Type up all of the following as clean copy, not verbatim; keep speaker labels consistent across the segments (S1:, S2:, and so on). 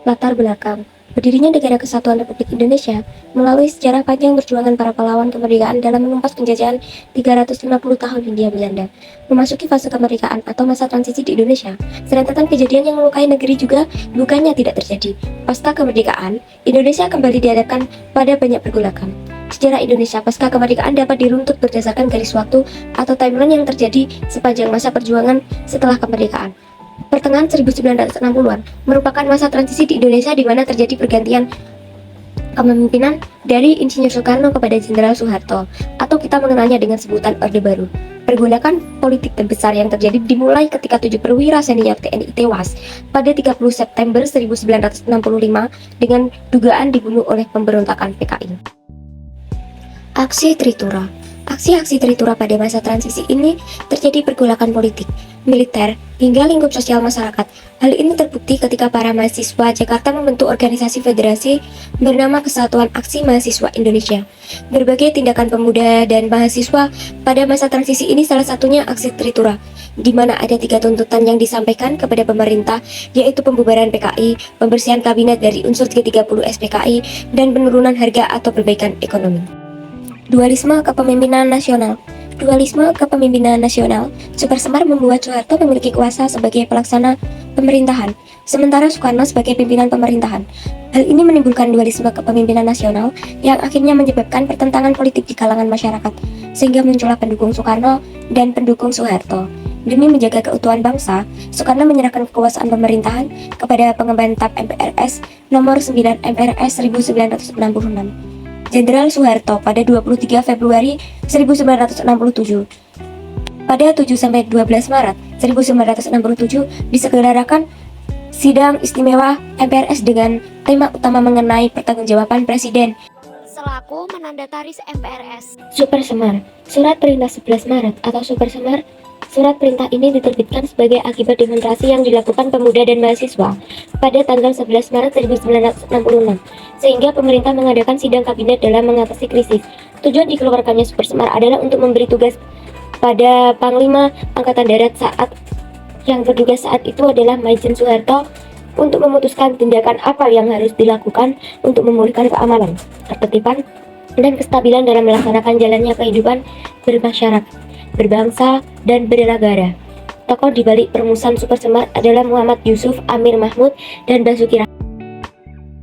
S1: Latar belakang berdirinya Negara Kesatuan Republik Indonesia melalui sejarah panjang perjuangan para pahlawan kemerdekaan dalam menumpas penjajahan 350 tahun Hindia Belanda. Memasuki fase kemerdekaan atau masa transisi di Indonesia, serentetan kejadian yang melukai negeri juga bukannya tidak terjadi. Pasca kemerdekaan, Indonesia kembali dihadapkan pada banyak pergolakan. Sejarah Indonesia pasca kemerdekaan dapat diruntut berdasarkan garis waktu atau timeline yang terjadi sepanjang masa perjuangan setelah kemerdekaan. Pertengahan 1960-an merupakan masa transisi di Indonesia di mana terjadi pergantian kepemimpinan dari Insinyur Soekarno kepada Jenderal Soeharto, atau kita mengenalnya dengan sebutan Orde Baru. Pergolakan politik terbesar yang terjadi dimulai ketika 7 perwira senior TNI tewas pada 30 September 1965 dengan dugaan dibunuh oleh pemberontakan PKI. Aksi Tritura. Aksi-aksi Tritura pada masa transisi ini terjadi pergolakan politik, militer, hingga lingkup sosial masyarakat. Hal ini terbukti ketika para mahasiswa Jakarta membentuk organisasi federasi bernama Kesatuan Aksi Mahasiswa Indonesia. Berbagai tindakan pemuda dan mahasiswa pada masa transisi ini salah satunya aksi Tritura, di mana ada 3 tuntutan yang disampaikan kepada pemerintah, yaitu pembubaran PKI, pembersihan kabinet dari unsur G30 SPKI, dan penurunan harga atau perbaikan ekonomi. Dualisme kepemimpinan nasional. Dualisme kepemimpinan nasional. Super Semar membuat Soeharto memiliki kuasa sebagai pelaksana pemerintahan, sementara Soekarno sebagai pimpinan pemerintahan. Hal ini menimbulkan dualisme kepemimpinan nasional yang akhirnya menyebabkan pertentangan politik di kalangan masyarakat, sehingga muncullah pendukung Soekarno dan pendukung Soeharto. Demi menjaga keutuhan bangsa, Soekarno menyerahkan kekuasaan pemerintahan kepada pengemban TAP MPRS nomor 9 MPRS 1966. Jenderal Soeharto pada 23 Februari 1967. Pada 7-12 Maret 1967 diselenggarakan sidang istimewa MPRS dengan tema utama mengenai pertanggungjawaban Presiden
S2: selaku menandataris MPRS.
S1: Super Semar. Surat Perintah 11 Maret atau Super Semar. Surat perintah ini diterbitkan sebagai akibat demonstrasi yang dilakukan pemuda dan mahasiswa pada tanggal 11 Maret 1966, sehingga pemerintah mengadakan sidang kabinet dalam mengatasi krisis. Tujuan dikeluarkannya Super Semar adalah untuk memberi tugas pada Panglima Angkatan Darat saat yang bertugas saat itu adalah Maijen Soeharto untuk memutuskan tindakan apa yang harus dilakukan untuk memulihkan keamanan, ketertiban, dan kestabilan dalam melaksanakan jalannya kehidupan bermasyarakat, berbangsa, dan bernegara. Tokoh di balik perumusan Super Semar adalah Muhammad Yusuf, Amir Mahmud, dan Basuki Rahmat.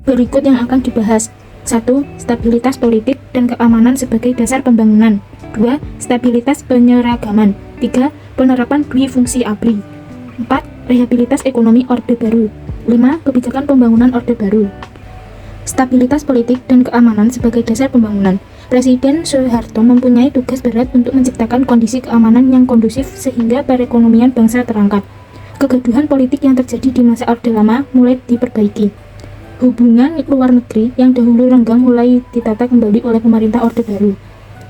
S3: Berikut yang akan dibahas. 1. Stabilitas politik dan keamanan sebagai dasar pembangunan. 2. Stabilitas penyeragaman. 3. Penerapan dwi-fungsi ABRI. 4. Rehabilitas ekonomi Orde Baru. 5. Kebijakan pembangunan Orde Baru. Stabilitas politik dan keamanan sebagai dasar pembangunan. Presiden Soeharto mempunyai tugas berat untuk menciptakan kondisi keamanan yang kondusif sehingga perekonomian bangsa terangkat. Kegaduhan politik yang terjadi di masa Orde Lama mulai diperbaiki. Hubungan luar negeri yang dahulu renggang mulai ditata kembali oleh pemerintah Orde Baru.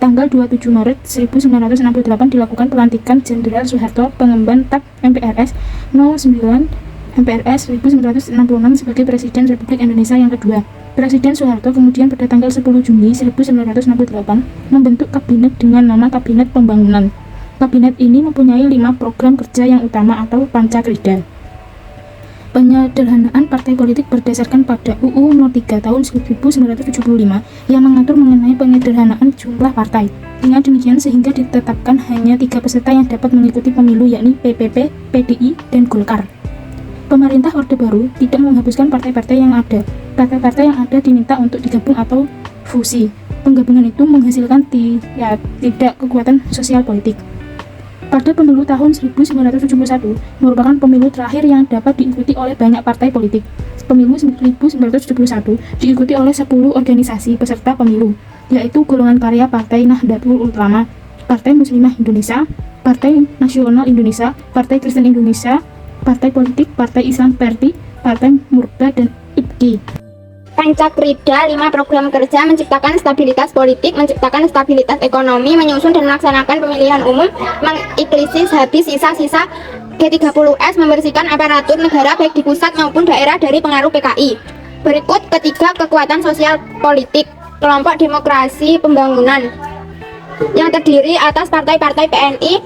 S3: Tanggal 27 Maret 1968 dilakukan pelantikan Jenderal Soeharto pengemban TAP MPRS 09 MPRS 1966 sebagai Presiden Republik Indonesia yang kedua. Presiden Soeharto kemudian pada tanggal 10 Juni 1968 membentuk kabinet dengan nama Kabinet Pembangunan. Kabinet ini mempunyai 5 program kerja yang utama atau Pancakrida. Penyederhanaan partai politik berdasarkan pada UU Nomor 3 Tahun 1975 yang mengatur mengenai penyederhanaan jumlah partai. Dengan demikian sehingga ditetapkan hanya 3 peserta yang dapat mengikuti pemilu, yakni PPP, PDI, dan Golkar. Pemerintah Orde Baru tidak menghapuskan partai-partai yang ada. Partai-partai yang ada diminta untuk digabung atau fusi. Penggabungan itu menghasilkan tidak kekuatan sosial politik. Pada pemilu tahun 1971 merupakan pemilu terakhir yang dapat diikuti oleh banyak partai politik. Pemilu 1971 diikuti oleh 10 organisasi peserta pemilu, yaitu Golongan Karya Partai Nahdlatul Ulama, Partai Muslimah Indonesia, Partai Nasional Indonesia, Partai Kristen Indonesia, Partai Politik, Partai Islam Parti, Partai Murba, dan IPGI.
S2: Pancakrida 5 program kerja menciptakan stabilitas politik, menciptakan stabilitas ekonomi, menyusun dan melaksanakan pemilihan umum, mengiklisis habis sisa-sisa G30S, membersihkan aparatur negara baik di pusat maupun daerah dari pengaruh PKI. Berikut ketiga kekuatan sosial politik. Kelompok Demokrasi Pembangunan yang terdiri atas partai-partai PNI,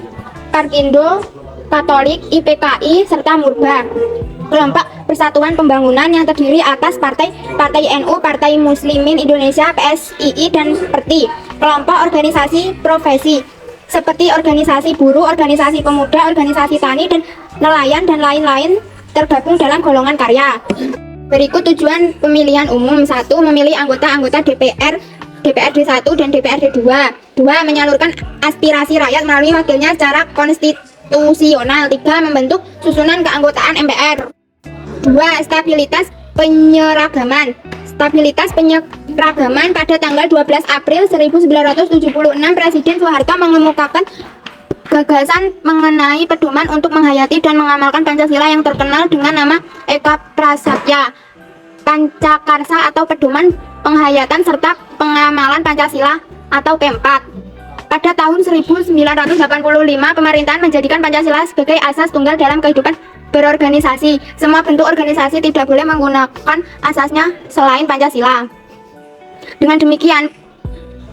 S2: Parkindo, Katolik, IPKI, serta Murba. Kelompok Persatuan Pembangunan yang terdiri atas Partai NU, Partai Muslimin Indonesia, PSII, dan PERTI. Kelompok organisasi profesi seperti organisasi buruh, organisasi pemuda, organisasi tani, dan nelayan, dan lain-lain tergabung dalam golongan karya. Berikut tujuan pemilihan umum. 1. Memilih anggota-anggota DPRD 1 dan DPRD 2. 2. Menyalurkan aspirasi rakyat melalui wakilnya secara konstitusional. 3. Membentuk susunan keanggotaan MPR. 2. Stabilitas penyeragaman. Stabilitas penyeragaman. Pada tanggal 12 April 1976, Presiden Soeharto mengemukakan gagasan mengenai pedoman untuk menghayati dan mengamalkan Pancasila yang terkenal dengan nama Eka Prasatya, Pancakarsa atau Pedoman Penghayatan serta Pengamalan Pancasila atau P4. Pada tahun 1985, pemerintahan menjadikan Pancasila sebagai asas tunggal dalam kehidupan berorganisasi. Semua bentuk organisasi tidak boleh menggunakan asasnya selain Pancasila. Dengan demikian,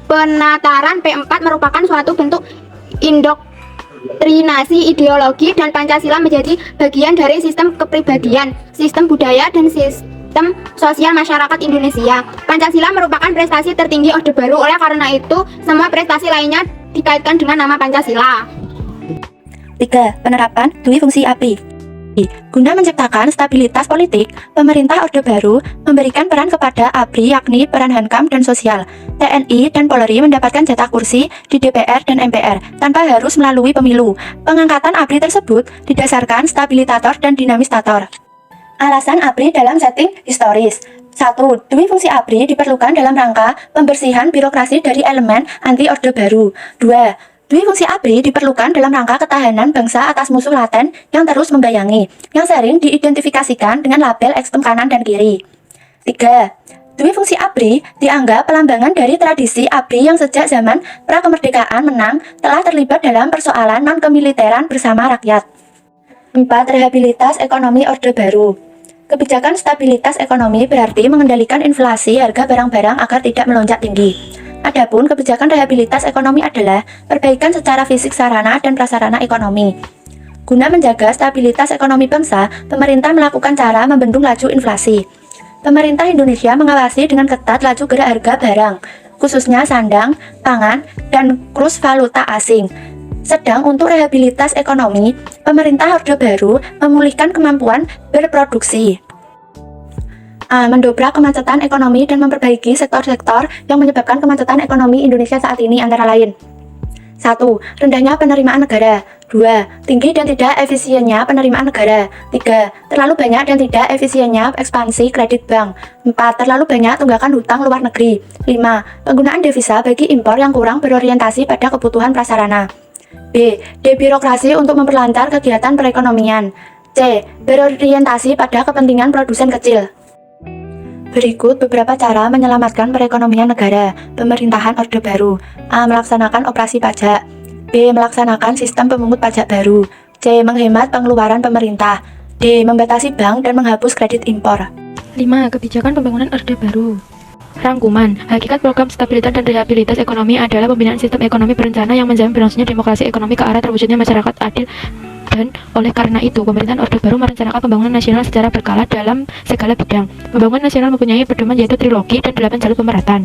S2: penataran P4 merupakan suatu bentuk indoktrinasi ideologi, dan Pancasila menjadi bagian dari sistem kepribadian, sistem budaya, dan sistem sosial masyarakat Indonesia. Pancasila merupakan prestasi tertinggi Orde Baru, oleh karena itu semua prestasi lainnya dikaitkan dengan nama Pancasila.
S4: 3. Penerapan dui fungsi ABRI. Guna menciptakan stabilitas politik, pemerintah Orde Baru memberikan peran kepada ABRI, yakni peran Hankam dan sosial. TNI dan Polri mendapatkan jatah kursi di DPR dan MPR tanpa harus melalui pemilu. Pengangkatan ABRI tersebut didasarkan stabilitator dan dinamisator. Alasan ABRI dalam setting historis. 1. Dui fungsi ABRI diperlukan dalam rangka pembersihan birokrasi dari elemen anti Orde Baru. 2. Dui fungsi ABRI diperlukan dalam rangka ketahanan bangsa atas musuh laten yang terus membayangi, yang sering diidentifikasikan dengan label ekstrem kanan dan kiri. 3. Dui fungsi ABRI dianggap pelambangan dari tradisi ABRI yang sejak zaman pra-kemerdekaan menang telah terlibat dalam persoalan non-kemiliteran bersama rakyat. 4. Rehabilitas ekonomi Orde Baru. Kebijakan stabilitas ekonomi berarti mengendalikan inflasi harga barang-barang agar tidak melonjak tinggi. Adapun kebijakan rehabilitas ekonomi adalah perbaikan secara fisik sarana dan prasarana ekonomi. Guna menjaga stabilitas ekonomi bangsa, pemerintah melakukan cara membendung laju inflasi. Pemerintah Indonesia mengawasi dengan ketat laju gerak harga barang, khususnya sandang, pangan, dan kurs valuta asing. Sedang untuk rehabilitas ekonomi, pemerintah Orde Baru memulihkan kemampuan berproduksi. A. Mendobrak kemacetan ekonomi dan memperbaiki sektor-sektor yang menyebabkan kemacetan ekonomi Indonesia saat ini, antara lain. 1. Rendahnya penerimaan negara. 2. Tinggi dan tidak efisiennya penerimaan negara. 3. Terlalu banyak dan tidak efisiennya ekspansi kredit bank. 4. Terlalu banyak tunggakan hutang luar negeri. 5. Penggunaan devisa bagi impor yang kurang berorientasi pada kebutuhan prasarana. B. Debirokrasi untuk memperlancar kegiatan perekonomian. C. Berorientasi pada kepentingan produsen kecil. Berikut beberapa cara menyelamatkan perekonomian negara, pemerintahan Orde Baru. A. Melaksanakan operasi pajak. B. Melaksanakan sistem pemungut pajak baru. C. Menghemat pengeluaran pemerintah. D. Membatasi bank dan menghapus kredit impor.
S3: 5. Kebijakan pembangunan Orde Baru. Rangkuman, hakikat program stabilitas dan rehabilitas ekonomi adalah pembinaan sistem ekonomi berencana yang menjamin berlangsungnya demokrasi ekonomi ke arah terwujudnya masyarakat adil. Dan oleh karena itu, pemerintahan Orde Baru merencanakan pembangunan nasional secara berkala dalam segala bidang. Pembangunan nasional mempunyai pedoman yaitu trilogi dan 8 jalur pemerataan.